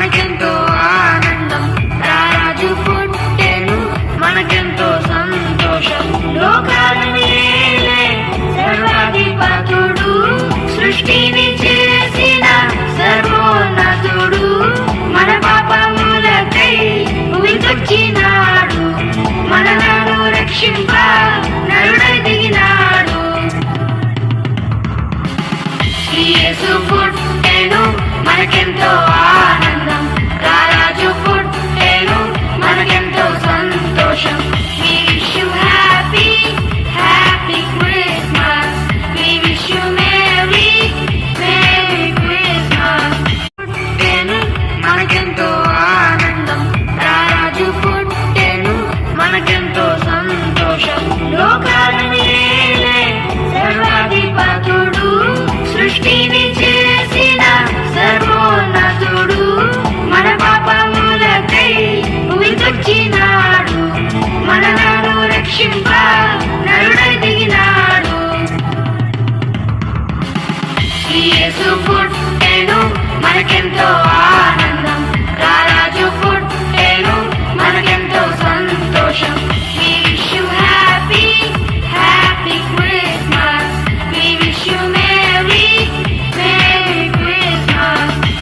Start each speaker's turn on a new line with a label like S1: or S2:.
S1: మనకెంతో ఆనందం, రారాజు పుట్టెను మనకెంతో సంతోషం. లోకాలను ఏలే సర్వాధిపతుడు, సృష్టిని చేసిన సర్వోన్నతుడు, మన పాపములకై భూమికొచ్చినాడు, మనలను రక్షింప నరుడై దిగినాడు. యేసు పుట్టెను మనకెంతో ఆనందం, రారాజు పుట్టెను మనకెంతో సంతోషం. We wish you happy, happy Christmas. We wish you merry, merry Christmas. పుట్టెను మనకెంతో ఆనందం, రారాజు పుట్టెను మనకెంతో సంతోషం. లోకాలను ఏలే సర్వాధిపతుడు, సృష్టిని చేసిన సర్వోన్నతుడు, మన పాపములకై భూమికొచ్చినాడు, మనలను రక్షింప నరుడై దిగినాడు. యేసు పుట్టెను మనకెంతో